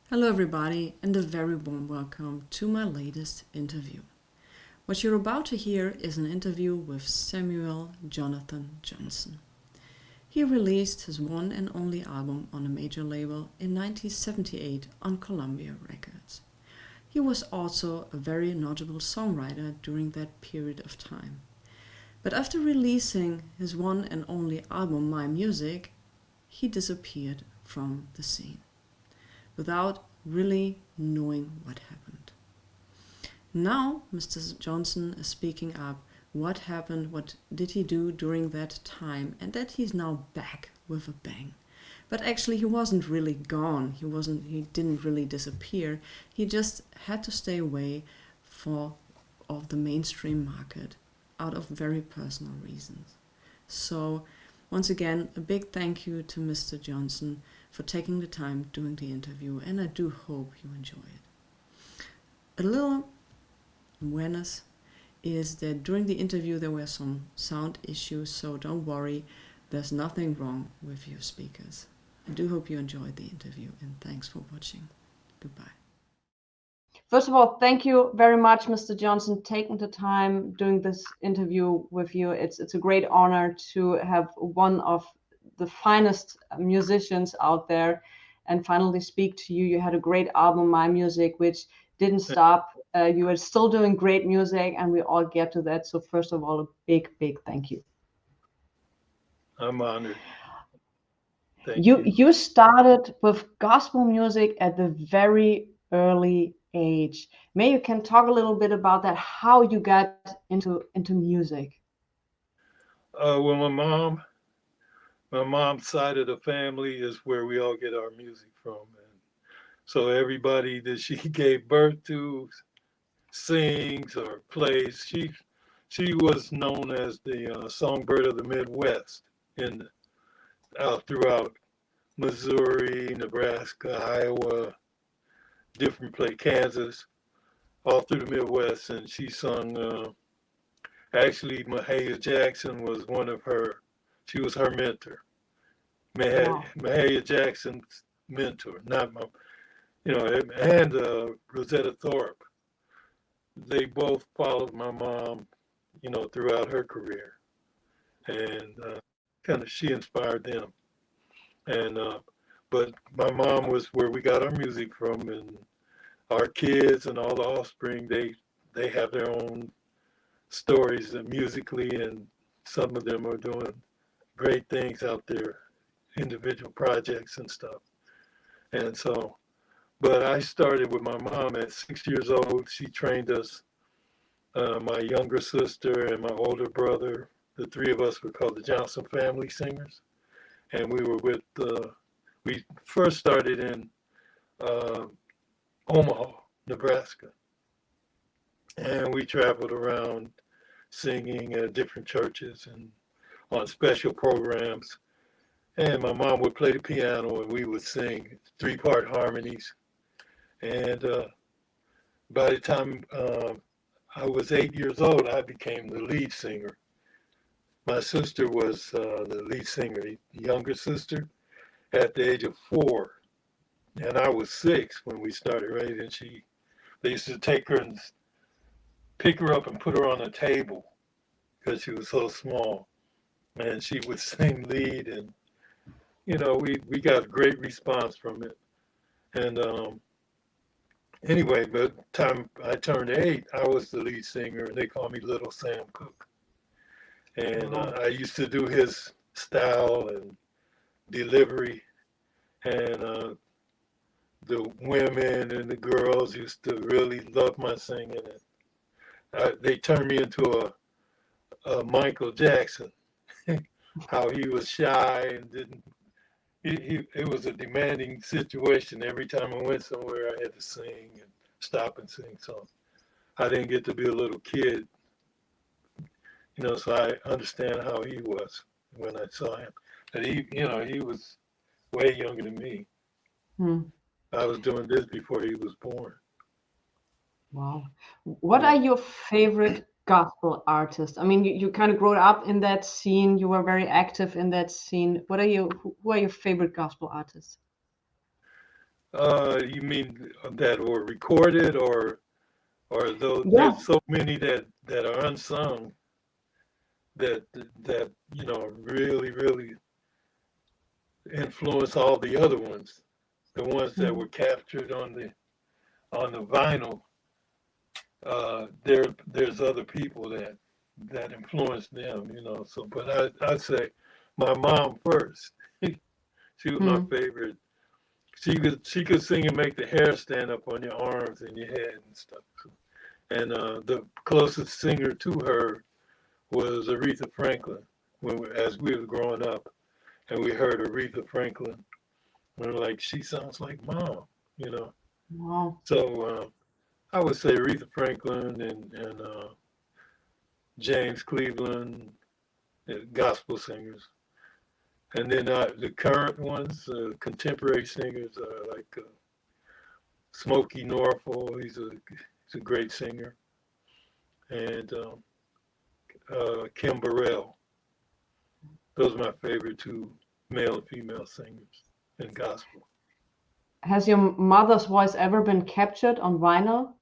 Hello everybody and a very warm welcome to my latest interview. What you're about to hear is an interview with Samuel Jonathan Johnson. He released his one and only album on a major label in 1978 on Columbia Records. He was also a very notable songwriter during that period of time. But after releasing his one and only album, My Music, he disappeared from the scene without really knowing what happened. Now Mr. Johnson is speaking up what happened, what did he do during that time, and that he's now back with a bang. But actually he wasn't really gone. He didn't really disappear. He just had to stay away of the mainstream market out of very personal reasons. So once again, a big thank you to Mr. Johnson for taking the time doing the interview, and I do hope you enjoy it. A little awareness is that during the interview there were some sound issues, so don't worry, there's nothing wrong with your speakers. I do hope you enjoyed the interview, and thanks for watching. Goodbye. First of all, thank you very much, Mr. Johnson, taking the time doing this interview with you. It's a great honor to have one of the finest musicians out there and finally speak to you. You had a great album, My Music, which didn't stop. You are still doing great music, and we all get to that. So first of all, a big thank you. I'm honored. Thank you. You started with gospel music at the very early age. Maybe you can talk a little bit about that, how you got into music. Well, my mom's side of the family is where we all get our music from, and so everybody that she gave birth to sings or plays. She was known as the songbird of the Midwest out throughout Missouri, Nebraska, Iowa, different place, Kansas, all through the Midwest, and she sung. Actually, Mahalia Jackson was she was her mentor. Mahalia Jackson's mentor, not my, and Rosetta Thorpe. They both followed my mom, throughout her career, and she inspired them. And but my mom was where we got our music from, and our kids and all the offspring, they have their own stories musically, and some of them are doing great things out there, individual projects and stuff. And so, but I started with my mom at 6 years old. She trained us, my younger sister and my older brother. The three of us were called the Johnson Family Singers. And we first started in Omaha, Nebraska. And we traveled around singing at different churches and on special programs. And my mom would play the piano and we would sing 3-part harmonies. And by the time I was 8 years old, I became the lead singer. My sister was the lead singer, the younger sister, at the age of 4. And I was 6 when we started, right? And they used to take her and pick her up and put her on a table because she was so small. And she would sing lead, and, we got a great response from it. And anyway, by the time I turned 8, I was the lead singer, and they called me Little Sam Cooke. And I used to do his style and delivery, and the women and the girls used to really love my singing. And they turned me into a Michael Jackson, how he was shy and didn't. It was a demanding situation. Every time I went somewhere, I had to sing and stop and sing. So I didn't get to be a little kid, so I understand how he was when I saw him. But he was way younger than me. I was doing this before he was born. Wow. What are your favorite gospel artists? I mean, you kind of grew up in that scene. You were very active in that scene. Who are your favorite gospel artists? You mean that were recorded, or though Yeah. there's so many that are unsung that that really influence all the other ones. The ones that Mm. were captured on the vinyl. There's other people that influenced them. So, but I'd say my mom first. She was my Mm. favorite. She could sing and make the hair stand up on your arms and your head and stuff. And the closest singer to her was Aretha Franklin. As we were growing up, and we heard Aretha Franklin, we were like, she sounds like mom, you know. Wow. So I would say Aretha Franklin and James Cleveland, gospel singers. And then the current ones, contemporary singers, are like Smokey Norfolk. He's a great singer, and Kim Burrell. Those are my favorite two male and female singers in gospel. Has your mother's voice ever been captured on vinyl?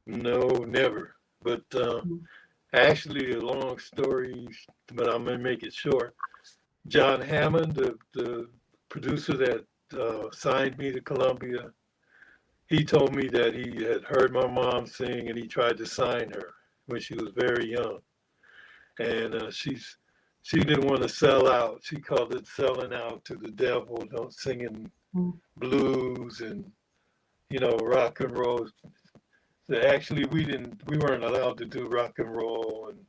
No, never. But Mm. actually, a long story, but I'm gonna make it short. John Hammond, the producer that signed me to Columbia, he told me that he had heard my mom sing and he tried to sign her when she was very young. And she didn't want to sell out. She called it selling out to the devil, don't singing Mm. blues and rock and roll. So actually, we weren't allowed to do rock and roll and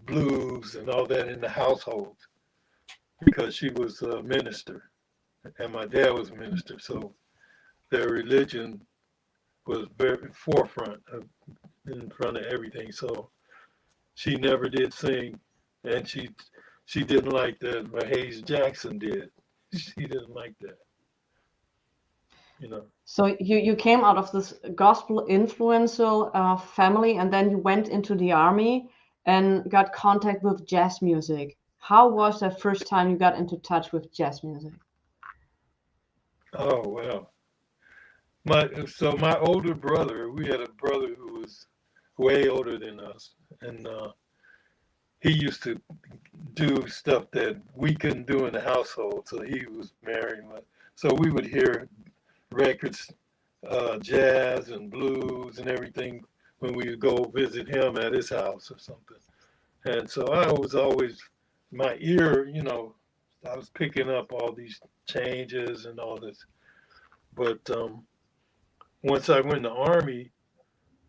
blues and all that in the household because she was a minister and my dad was a minister. So their religion was very forefront in front of everything. So she never did sing, and she didn't like that. Mahalia Jackson did. She didn't like that. You know. So you came out of this gospel influential family, and then you went into the army and got contact with jazz music. How was that first time you got into touch with jazz music? Oh well. My older brother, we had a brother who was way older than us, and he used to do stuff that we couldn't do in the household. So he was married, so we would hear records, jazz and blues and everything when we would go visit him at his house or something. And so I was always my ear, I was picking up all these changes and all this. But once I went in the army,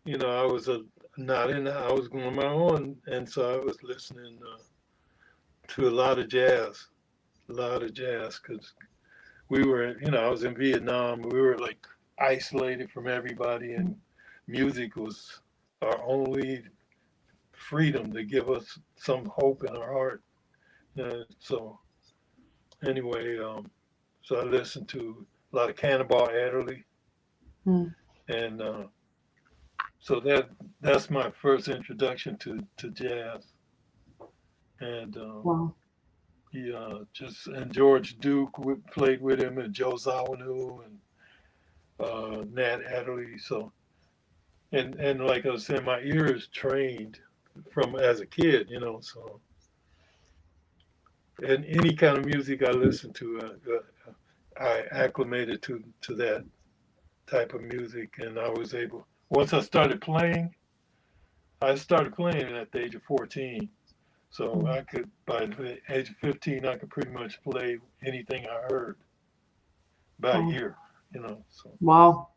I was not in. I was going my own, and so I was listening to a lot of jazz, because we were, I was in Vietnam. We were like isolated from everybody, and music was our only freedom to give us some hope in our heart. So anyway, so I listened to a lot of Cannonball Adderley, Mm. and so that's my first introduction to jazz. And Wow. he and George Duke played with him, and Joe Zawinul and Nat Adderley. So and like I was saying, my ear is trained from as a kid, So and any kind of music I listen to, I acclimated to that type of music, and I was able. Once I started playing at the age of 14. So Mm. I could, by the age of 15, I could pretty much play anything I heard by Wow. ear. So Wow.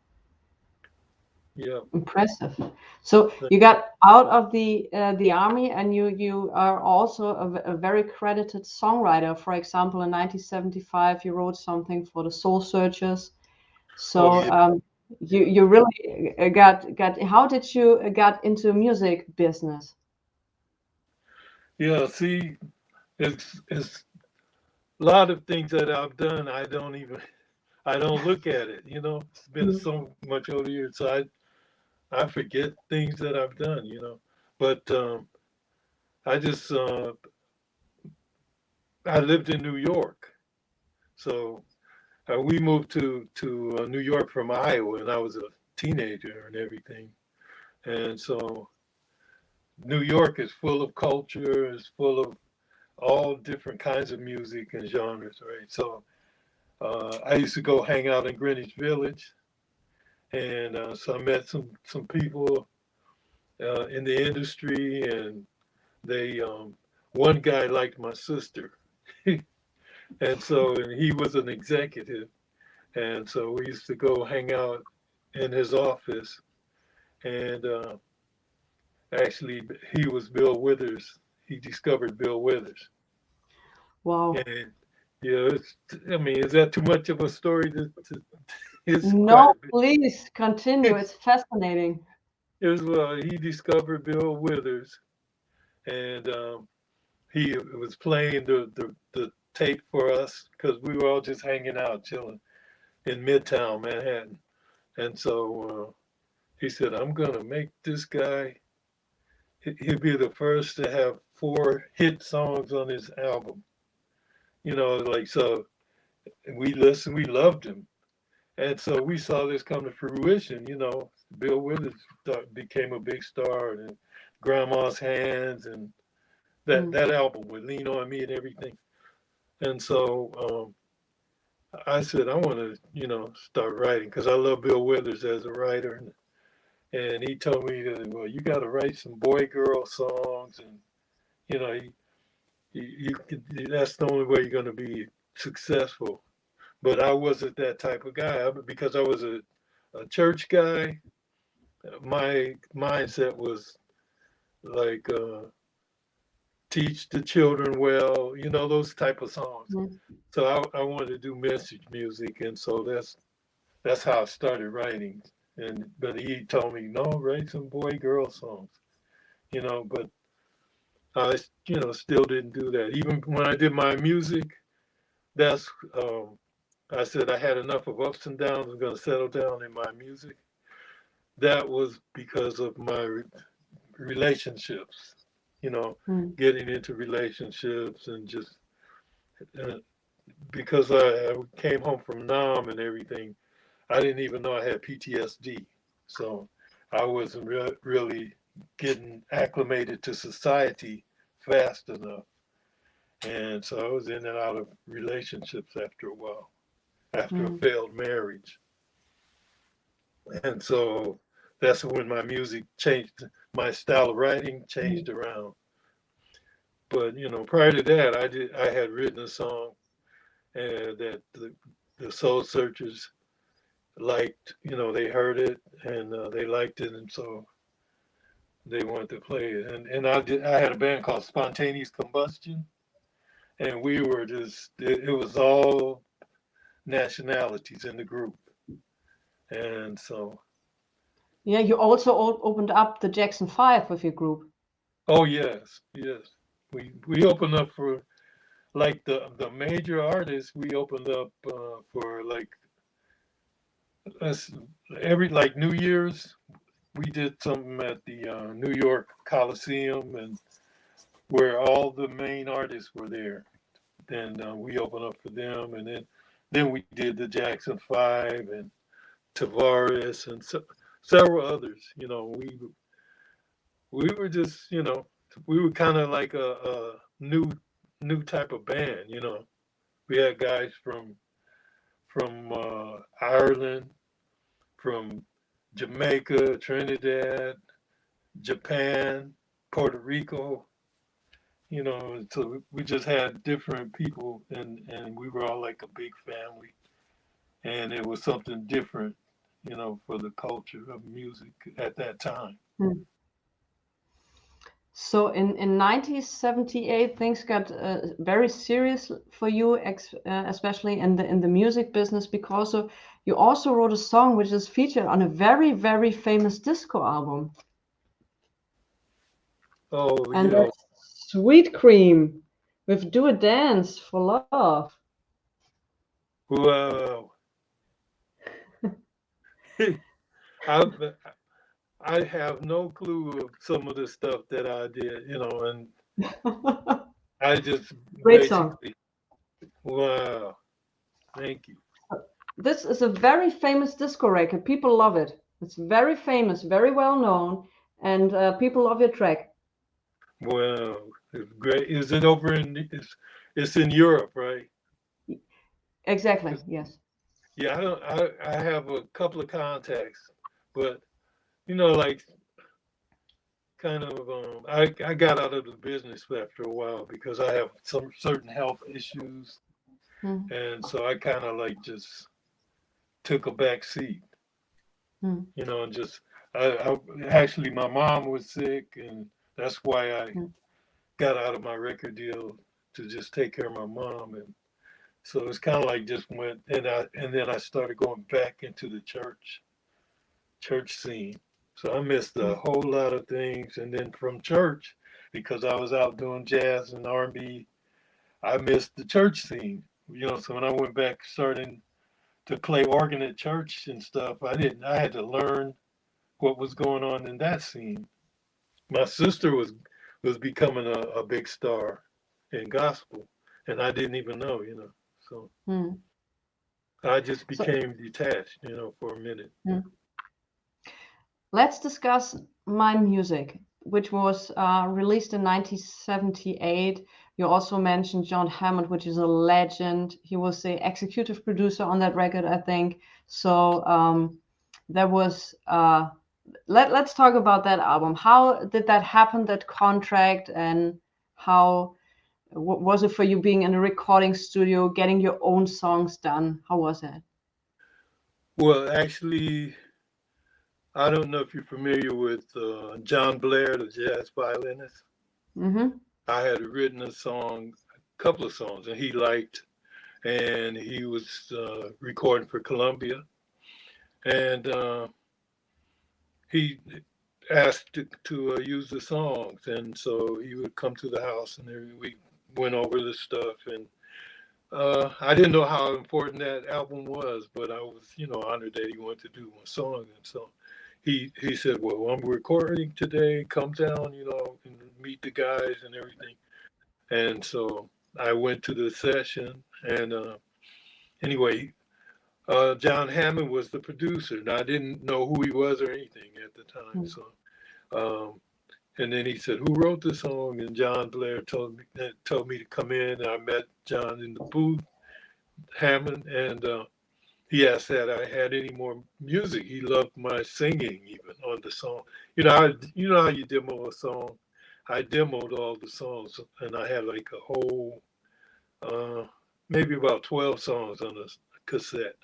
yeah. Impressive. So you got out of the army, and you are also a very credited songwriter. For example, in 1975, you wrote something for the Soul Searchers. Oh So yeah. you really got. How did you got into music business? Yeah. See, it's a lot of things that I've done. I don't look at it. It's been Mm. so much over the years, so I forget things that I've done. But I just I lived in New York, so we moved to New York from Iowa, and I was a teenager and everything. And so New York is full of culture, is full of all different kinds of music and genres, right? So I used to go hang out in Greenwich Village, and so I met some people in the industry, and they one guy liked my sister, and so and he was an executive, and so we used to go hang out in his office, and actually he was Bill Withers. He discovered Bill Withers. Wow. And yeah, I mean, is that too much of a story? It's No, quite. please continue. It's fascinating. It was he discovered Bill Withers, and he was playing the tape for us because we were all just hanging out, chilling in Midtown Manhattan. And so he said, "I'm gonna make this guy. He'll be the first to have 4 hit songs on his album." You know, like so. We listened. We loved him. And so we saw this come to fruition, you know. Bill Withers became a big star, and Grandma's Hands, and that album with Lean on Me and everything. And so I said, I want to, you know, start writing because I love Bill Withers as a writer. And he told me that, well, you got to write some boy girl songs, and you know, that's the only way you're going to be successful. But I wasn't that type of guy because I was a church guy. My mindset was like teach the children well, you know, those type of songs. So I wanted to do message music, and so that's how I started writing. But he told me, no, write some boy girl songs, you know. But I, you know, still didn't do that. Even when I did my music, that's I said I had enough of ups and downs. I'm going to settle down in my music. That was because of my relationships, you know, getting into relationships, and just because I came home from Nam and everything, I didn't even know I had PTSD. So I wasn't really getting acclimated to society fast enough. And so I was in and out of relationships after a while, after a failed marriage. And so that's when my music changed, my style of writing changed around. But you know, prior to that, I had written a song that the Soul Searchers liked. You know, they heard it and they liked it, and so they wanted to play it. And I had a band called Spontaneous Combustion, and we were just it was all nationalities in the group. And so, yeah, you also opened up the Jackson 5 with your group. Oh yes, yes. We opened up for like the major artists. We opened up for like us every like New Year's. We did something at the New York Coliseum, and where all the main artists were there. Then we opened up for them, and then we did the Jackson 5 and Tavares and several others. You know, we were just, you know, we were kind of like a new type of band. You know, we had guys from Ireland, from Jamaica, Trinidad, Japan, Puerto Rico. You know, so we just had different people, and we were all like a big family, and it was something different, you know, for the culture of music at that time. So in 1978, things got very serious for you, especially in the music business, because you also wrote a song which is featured on a very, very famous disco album. Oh, and yeah. that's Sweet Cream with Do a Dance for Love. Wow. I have no clue of some of the stuff that I did, you know, and I just Great song. Wow. Thank you. This is a very famous disco record. People love it. It's very famous, very well known, and people love your track. Well, it's great. Is it over in? It's in Europe, right? Exactly. 'Cause, Yes. yeah, I have a couple of contacts, but you know, like kind of I got out of the business after a while because I have some certain health issues, Mm. and so I kind of like just took a back seat, Mm. you know, and just I actually my mom was sick, and that's why I Mm. got out of my record deal to just take care of my mom, and so it's kind of like just went and then I started going back into the church scene. So I missed a Mm. whole lot of things, and then from church, because I was out doing jazz and R&B, I missed the church scene. You know, so when I went back starting to play organ at church and stuff, I didn't. I had to learn what was going on in that scene. My sister was becoming a big star in gospel, and I didn't even know. You know, so Mm. I just So became detached. You know, for a minute. mm. Let's discuss My Music, which was released in 1978. You also mentioned John Hammond, which is a legend. He was the executive producer on that record, I think. So there was. Let's talk about that album. How did that happen? That contract, and how was it for you being in a recording studio, getting your own songs done? How was that? Well, actually, I don't know if you're familiar with John Blair, the jazz violinist. Mm-hmm. I had written a song, a couple of songs, and he liked, and he was recording for Columbia, and he asked to use the songs, and so he would come to the house, and we went over the stuff, and I didn't know how important that album was, but I was, you know, honored that he wanted to do my song, and so he said, "Well, I'm recording today. Come down, you know, and meet the guys and everything." And so I went to the session, and anyway, John Hammond was the producer, and I didn't know who he was or anything at the time. So, um, and then he said, "Who wrote the song?" And John Blair told me to come in. And I met John in the booth, Hammond, and he asked that I had any more music. He loved my singing even on the song. You know how you demo a song. I demoed all the songs, and I had like a whole uh, maybe about 12 songs on a cassette.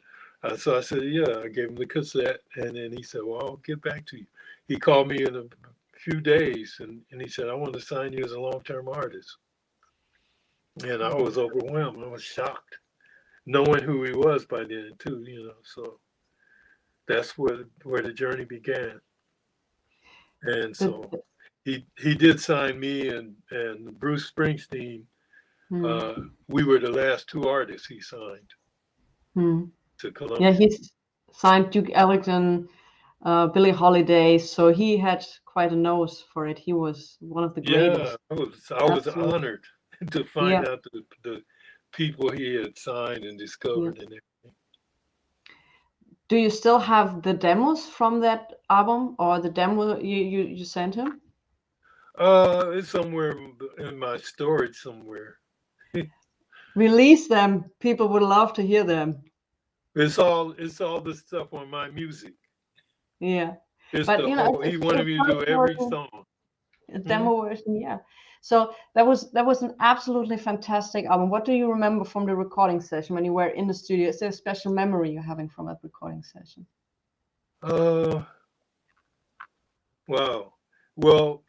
So I said, yeah, I gave him the cassette. And then he said, well, I'll get back to you. He called me in a few days and he said, I want to sign you as a long term artist. And I Wow. was overwhelmed. I was shocked knowing who he was by then, too, you know. So that's where the journey began. And The, so he did sign me and Bruce Springsteen. hmm, Uh, we were the last two artists he signed hmm. to Yeah, Columbia. he's signed Duke Ellington, Billie Holiday, so he had quite a nose for it. He was one of the Yeah, greatest. I was Absolutely. honored to Yeah, find out the people he had signed and yeah. discovered and everything. Do you still have the demos from that album or the demo you sent him? It's somewhere in my storage somewhere. Release them. People would love to hear them. It's all the stuff on my music. Yeah. It's But the you know, whole. He it's a wanted me to short do every version, song. a Hmm? demo version, yeah. So that was an absolutely fantastic album. What do you remember from the recording session when you were in the studio? Is there a special memory you're having from that recording session? Uh, wow. Well,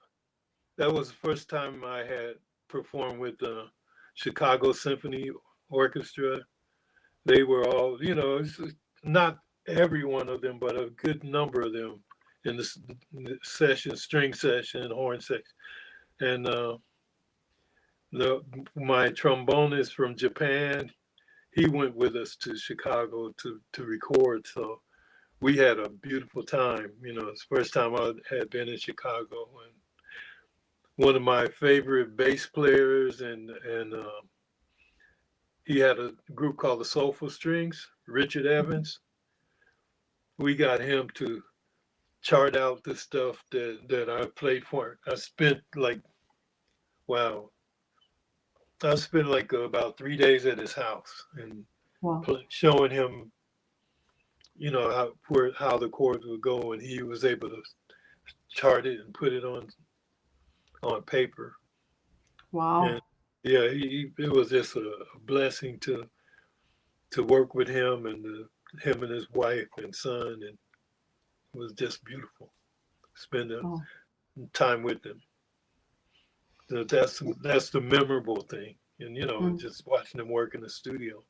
that was the first time I had performed with the Chicago Symphony Orchestra. They were all, you know, it's not every one of them, but a good number of them in the session, string session, horn section. And the my trombonist from Japan, he went with us to Chicago to record. So we had a beautiful time. You know, it's the first time I had been in Chicago, and one of my favorite bass players and he had a group called the Soulful Strings, Richard Evans. We got him to chart out the stuff that I played for. I spent like, wow, I spent like about 3 days at his house and Wow. showing him, how the chords would go, and he was able to chart it and put it on paper. Wow. And yeah, it was just a blessing to work with him and him and his wife and son, and it was just beautiful spending Oh, time with them. So that's the memorable thing, and mm, just watching them work in the studio.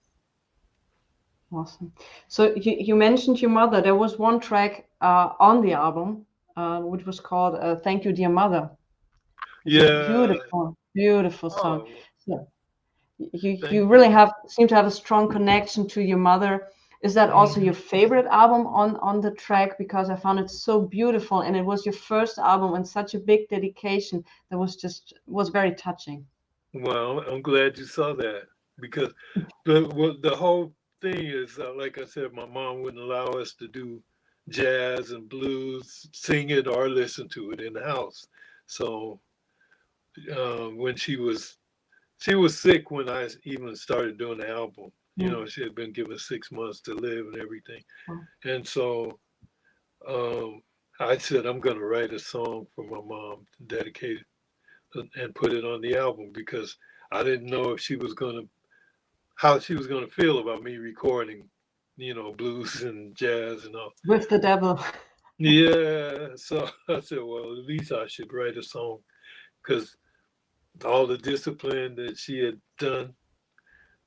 awesome. So you mentioned your mother. There was one track on the album which was called "Thank You, Dear Mother." It's a Yeah. beautiful, beautiful song. Oh, So you thank really you. seem to have a strong connection to your mother. Is that also Mhm. your favorite album on the track? Because I found it so beautiful, and it was your first album and such a big dedication that was very touching. Well, I'm glad you saw that because the whole thing is, like I said, my mom wouldn't allow us to do jazz and blues, sing it or listen to it in the house. So when she was sick when I even started doing the album. Mm. She had been given 6 months to live and everything, Wow. and so um, I said I'm going to write a song for my mom, dedicate it and put it on the album because I didn't know if how she was gonna feel about me recording, blues and jazz and all. With the devil. Yeah, so I said, well, at least I should write a song because all the discipline that she had done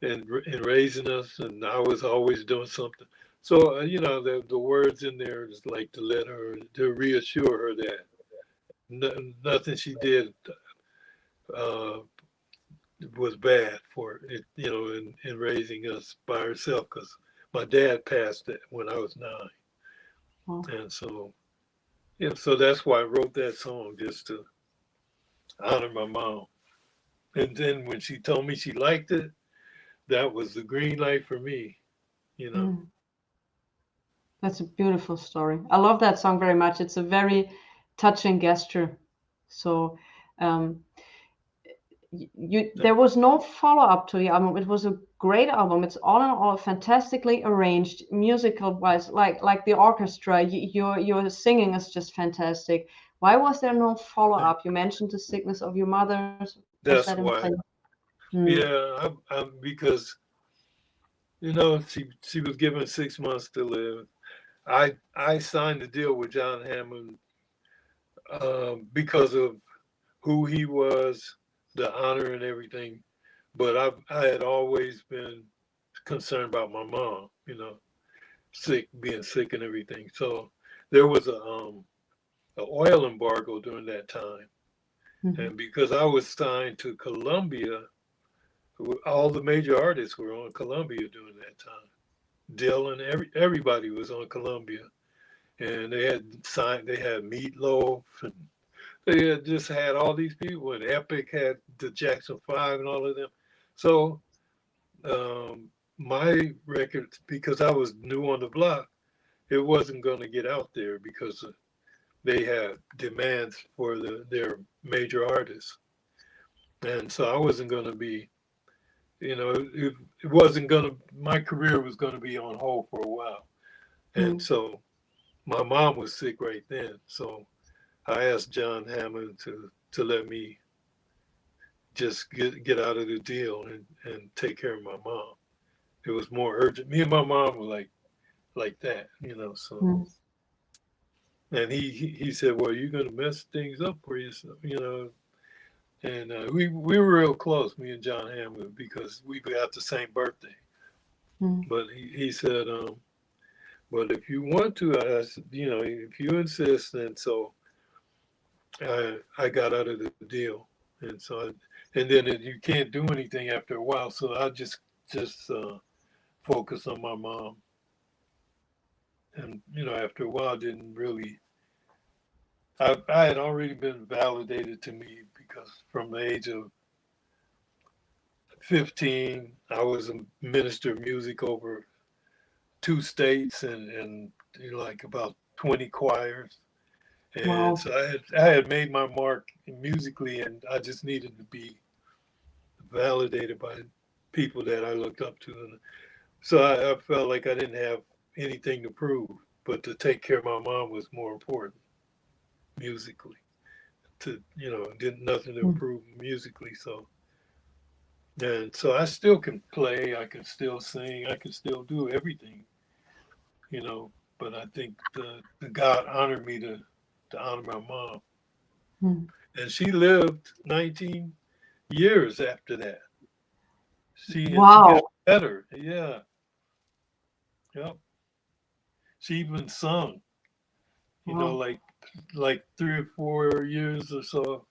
in raising us, and I was always doing something. So the words in there is like to reassure her that nothing she did uh, was bad for it, in raising us by herself because my dad passed it when I was 9. Wow. And so, yeah, so that's why I wrote that song just to honor my mom. And then when she told me she liked it, that was the green light for me, you know. Mm. That's a beautiful story. I love that song very much. It's a very touching gesture. So um, there was no follow-up to the album. It was a great album. It's all in all fantastically arranged, musical wise, like the orchestra. Your singing is just fantastic. Why was there no follow-up? You mentioned the sickness of your mother. Was That's that in why. play? Hmm. Yeah, because she was given 6 months to live. I signed a deal with John Hammond because of who he was, the honor and everything. But I had always been concerned about my mom, being sick and everything. So there was a oil embargo during that time, Mhm. and because I was signed to Columbia, all the major artists were on Columbia during that time. Dylan, everybody was on Columbia, and they had signed. They had Meatloaf, and they had just had all these people, and Epic had the Jackson Five and all of them. So my record, because I was new on the block, it wasn't going to get out there because they had demands for their major artists, and so I wasn't going to be, it wasn't going to. My career was going to be on hold for a while, and Mm. so my mom was sick right then, so I asked John Hammond to let me just get out of the deal and take care of my mom. It was more urgent. Me and my mom were like that, so. Mm. And he said, "Well, you're gonna mess things up for yourself, And we were real close, me and John Hammond, because we got the same birthday. Mm. But he said, "But if you want to," I said, if you insist, and so I got out of the deal, and and then you can't do anything after a while, so I just focus on my mom, and after a while, I didn't really. I had already been validated to me because from the age of 15, I was a minister of music over 2 states and you know, like about 20 choirs. And Wow. so I had made my mark musically, and I just needed to be validated by people that I looked up to. And so I felt like I didn't have anything to prove, but to take care of my mom was more important musically. To, you know, did nothing to improve musically. So, and so I still can play, I can still sing, I can still do everything, you know. But I think the God honored me to honor my mom. Mm. And she lived 19 years after that. She Wow. got better. Yeah. Yep. She even sung, you know, Wow. like 3 or 4 years or so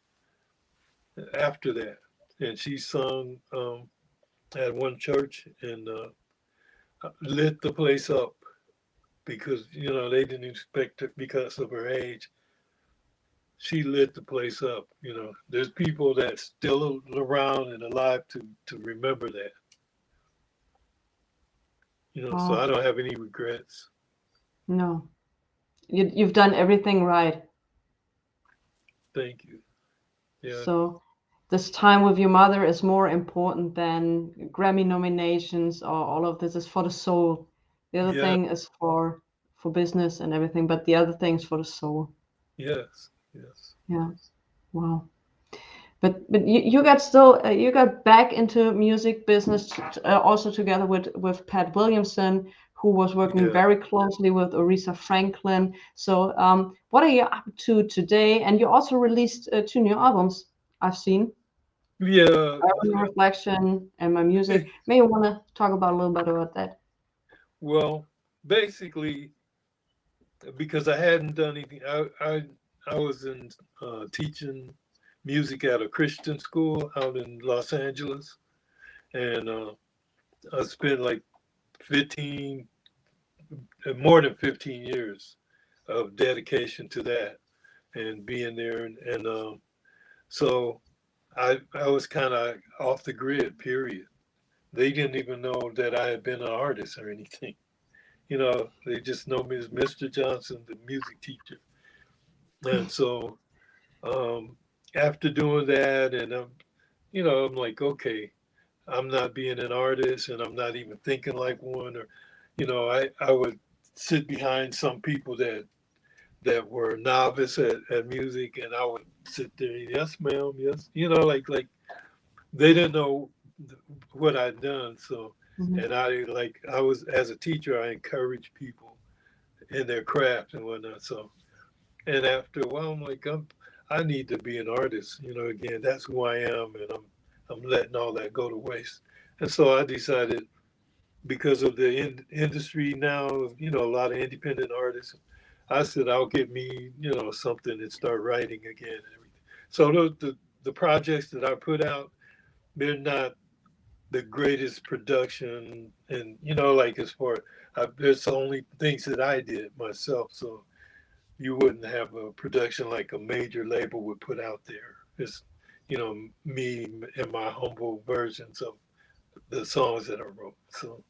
after that. And she sung at one church and lit the place up because, you know, they didn't expect it because of her age. She lit the place up. You know, there's people that's still around and alive to remember that. You know, so Wow. I don't have any regrets. No, you've done everything right. Thank you. Yeah. So this time with your mother is more important than Grammy nominations or all of this is for the soul. The other Yeah. thing is for business and everything, but the other thing's for the soul. Yes. Yes. Yeah. Wow. But you got still you got back into music business also together with Pat Williamson, who was working Yeah. very closely with Aretha Franklin. So what are you up to today? And you also released 2 new albums I've seen, Yeah. Urban Reflection and My Music. May you want to talk about a little bit about that? Well, basically, because I hadn't done anything, I was in teaching music at a Christian school out in Los Angeles, and I spent like 15, more than 15 years of dedication to that and being there, and so I was kind of off the grid. Period. They didn't even know that I had been an artist or anything. You know, they just know me as Mr. Johnson, the music teacher. And so after doing that, and you know, I'm like, okay, I'm not being an artist, and I'm not even thinking like one. Or, you know, I would sit behind some people that were novice at music, and I would sit there, yes, ma'am, yes, you know, like they didn't know what I'd done. So, and I was, as a teacher, I encouraged people in their craft and whatnot. So, and after a while, I'm like, I need to be an artist. You know, again, that's who I am, and I'm letting all that go to waste. And so I decided, because of the industry now, you know, a lot of independent artists, I said I'll get me, you know, something and start writing again and everything. So the projects that I put out, they're not the greatest production, and you know, like as far there's only things that I did myself, so you wouldn't have a production like a major label would put out there. It's, you know, me and my humble versions of the songs that I wrote. So,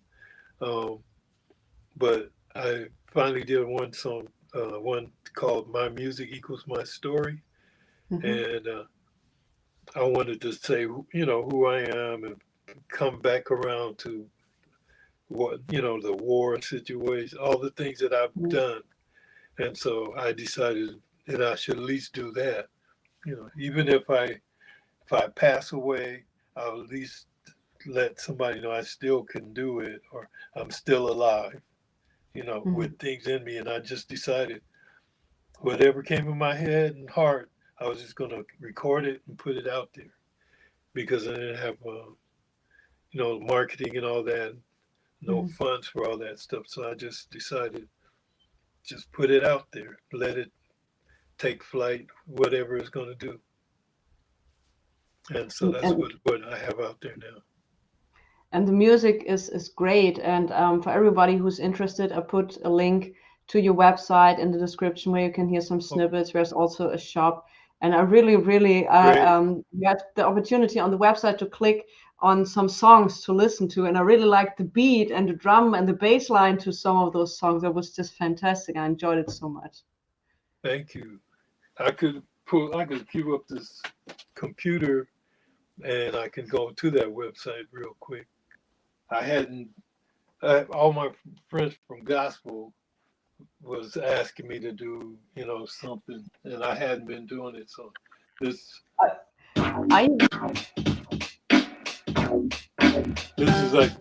but I finally did one song, one called "My Music Equals My Story," and I wanted to say, you know, who I am and come back around to what, you know, the war situation, all the things that I've done. And so I decided that I should at least do that. You know, even if I pass away, I'll at least let somebody know I still can do it, or I'm still alive, you know, with things in me. And I just decided whatever came in my head and heart, I was just going to record it and put it out there, because I didn't have, you know, marketing and all that, no funds for all that stuff. So I just decided, just put it out there, let it take flight, whatever it's going to do. And so that's what I have out there now. And the music is great. And for everybody who's interested, I put a link to your website in the description where you can hear some snippets. There's also a shop. And I really, you had the opportunity on the website to click on some songs to listen to, and I really liked the beat and the drum and the bass line to some of those songs. It was just fantastic. I enjoyed it so much. Thank you. I could queue up this computer and I can go to that website real quick. All my friends from gospel was asking me to do, something, and I hadn't been doing it. So this is like,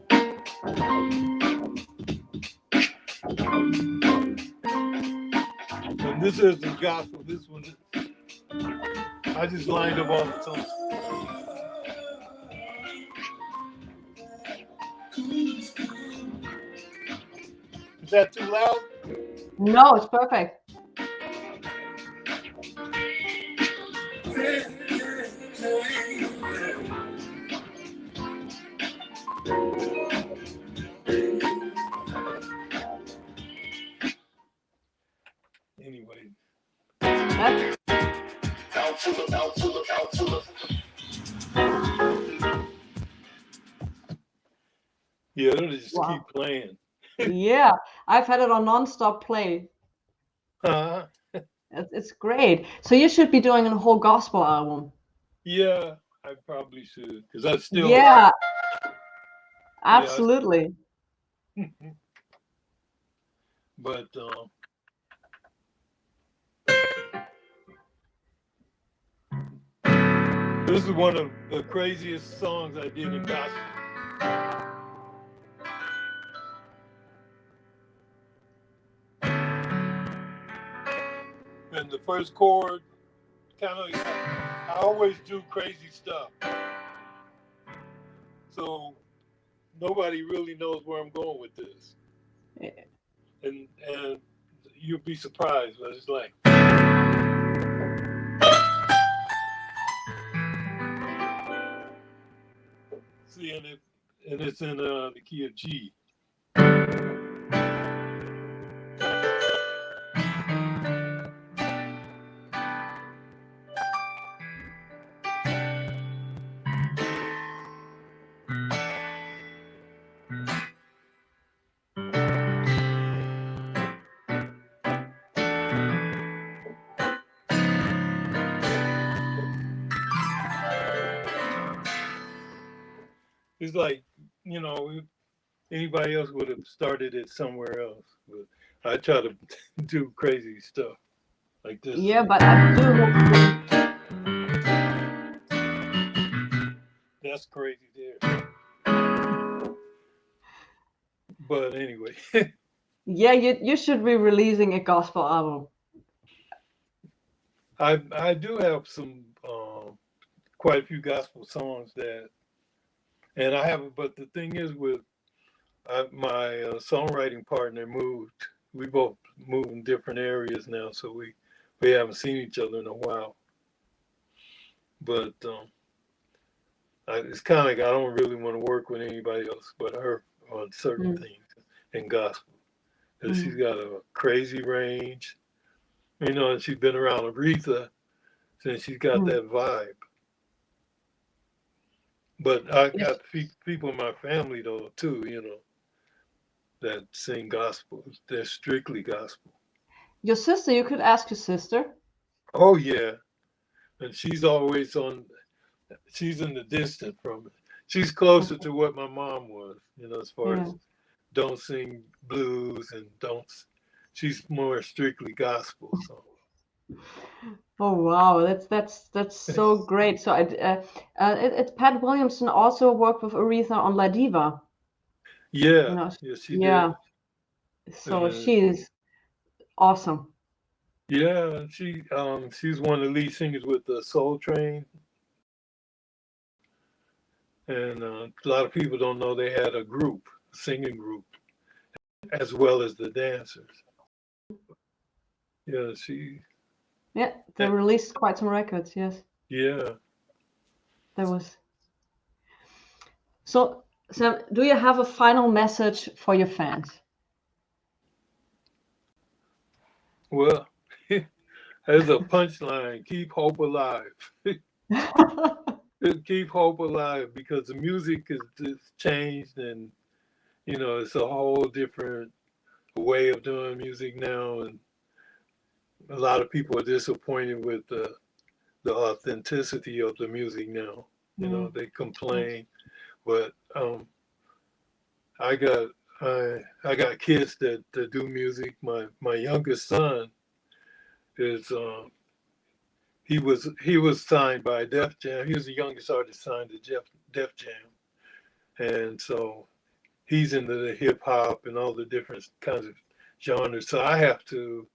and this is the gospel. This one, I just lined up all the songs. Is that too loud? No, it's perfect. Anyway. Yeah, it'll just keep playing. Yeah, I've had it on non-stop play. It's great. So you should be doing a whole gospel album. Yeah, I probably should, because I still. Yeah, absolutely. But this is one of the craziest songs I did in gospel. And the first chord, I always do crazy stuff. So nobody really knows where I'm going with this. Yeah. And you'll be surprised, but it's like. See, and it's in the key of G. It's like, anybody else would have started it somewhere else, but I try to do crazy stuff like this. Yeah, but I do. That's crazy there. But anyway. Yeah, you should be releasing a gospel album. I do have some quite a few gospel songs and I haven't. But the thing is, with my songwriting partner moved. We both moved in different areas now, so we haven't seen each other in a while. But it's kind of like I don't really want to work with anybody else but her on certain things in gospel, because she's got a crazy range, and she's been around Aretha, since she's got that vibe. But I got people in my family though too, that sing gospel. They're strictly gospel. Your sister, you could ask your sister. Oh yeah, and she's always she's in the distance from it. She's closer to what my mom was, as far as don't sing blues and she's more strictly gospel. So. Oh wow, that's so great. So it's Pat Williamson also worked with Aretha on La Diva. Yeah, she did. So she's awesome. Yeah, she's one of the lead singers with the Soul Train, and a lot of people don't know they had a singing group, as well as the dancers. Yeah, they released quite some records. Yes. Yeah. There was. So, Sam, do you have a final message for your fans? Well, there's a punchline: keep hope alive. keep hope alive, because the music is just changed, and it's a whole different way of doing music now, and a lot of people are disappointed with the authenticity of the music now. They complain, but I got I got kids that do music. My youngest son is he was signed by Def Jam. He was the youngest artist signed to Def Jam, and so he's into the hip hop and all the different kinds of genres. So I have to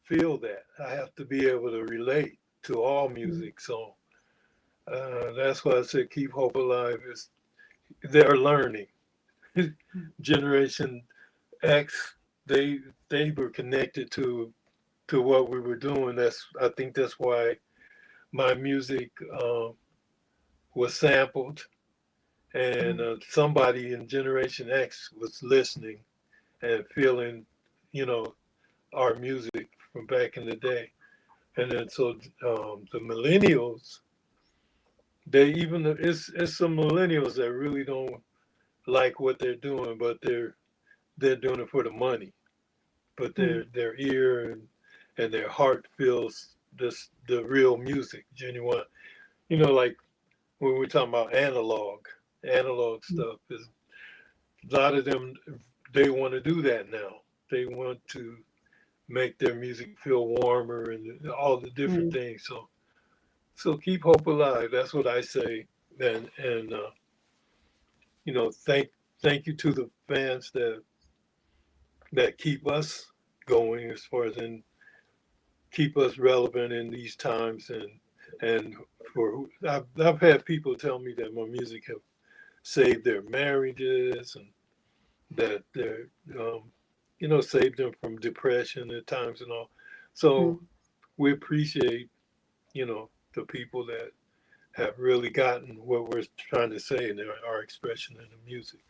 feel that. I have to be able to relate to all music. So that's why I said keep hope alive. Is they're learning. Generation X, they were connected to what we were doing. I think that's why my music was sampled, and somebody in Generation X was listening and feeling, our music from back in the day. And then so the millennials, it's some millennials that really don't like what they're doing, but they're doing it for the money. But their ear and their heart feels the real music, genuine. Like when we're talking about analog stuff, is a lot of them, they want to do that now. They want to make their music feel warmer and all the different things. So keep hope alive. That's what I say. And thank you to the fans that keep us going, as far as in keep us relevant in these times, and I've had people tell me that my music have saved their marriages, and that they're saved them from depression at times and all. So we appreciate the people that have really gotten what we're trying to say in our expression in the music.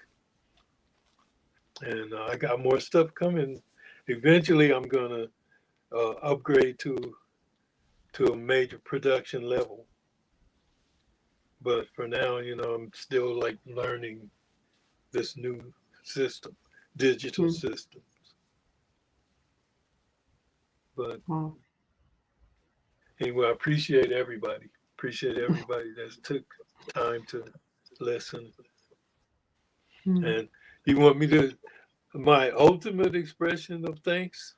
And I got more stuff coming. Eventually, I'm gonna upgrade to a major production level. But for now, I'm still like learning this new system, digital systems. But anyway, I appreciate everybody. Appreciate everybody that took time to listen. And you want me to, my ultimate expression of thanks?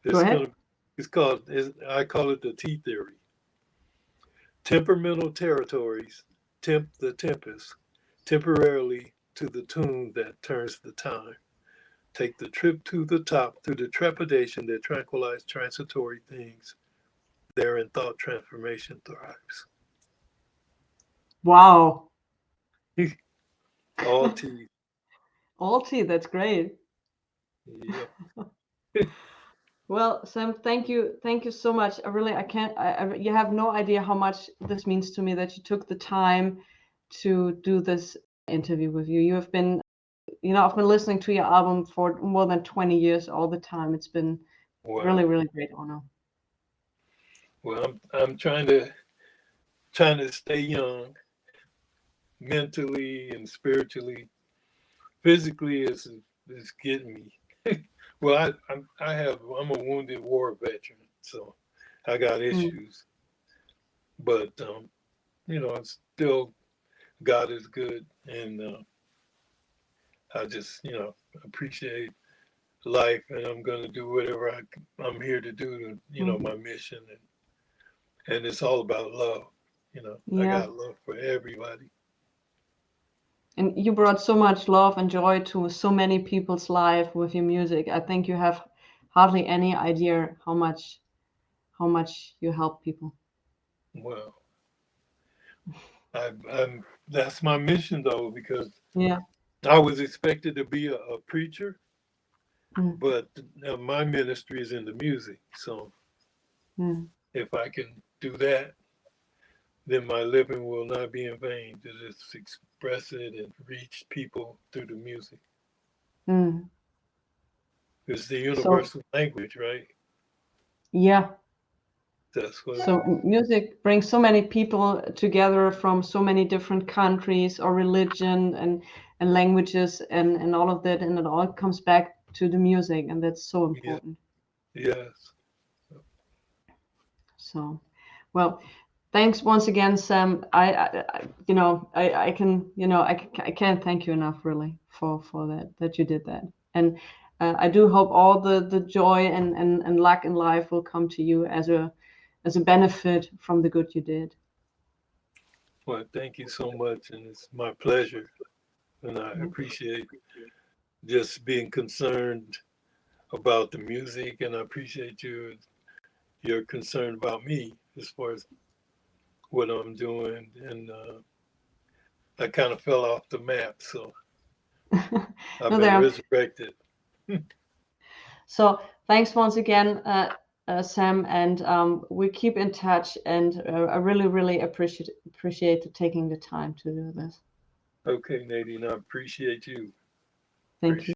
Go ahead. I call it the T theory. Temperamental territories tempt the tempest temporarily to the tune that turns the time. Take the trip to the top through the trepidation that tranquilize transitory things. Therein thought transformation thrives. Wow. All T. All T, that's great. Yeah. Well, Sam, thank you so much. You have no idea how much this means to me that you took the time to do this interview with you. You have been, I've been listening to your album for more than 20 years all the time. It's been really, really great honor. Well, I'm trying to stay young, mentally and spiritually. Physically, it's getting me. Well, I'm a wounded war veteran, so I got issues. But it's still, God is good, and I just appreciate life, and I'm gonna do whatever I'm here to do to my mission, and it's all about love. I got love for everybody. And you brought so much love and joy to so many people's life with your music. I think you have hardly any idea how much you help people. Well, that's my mission, though, because I was expected to be a preacher, but my ministry is in the music. So if I can do that, then my living will not be in vain, to just express it and reach people through the music. It's the universal language, right? Yeah. That's what. So music brings so many people together from so many different countries or religion and languages and all of that, and it all comes back to the music, and that's so important. Yes. So, well, thanks once again, Sam. I can't thank you enough, really, for that you did that. And I do hope all the joy and luck in life will come to you as a benefit from the good you did. Well, thank you so much, and it's my pleasure, and I appreciate just being concerned about the music, and I appreciate your concern about me as far as what I'm doing, and I kind of fell off the map, so I've been resurrected. So thanks once again, Sam, and we keep in touch, and I really appreciate taking the time to do this. Okay, Nadine, I appreciate you. Thank you.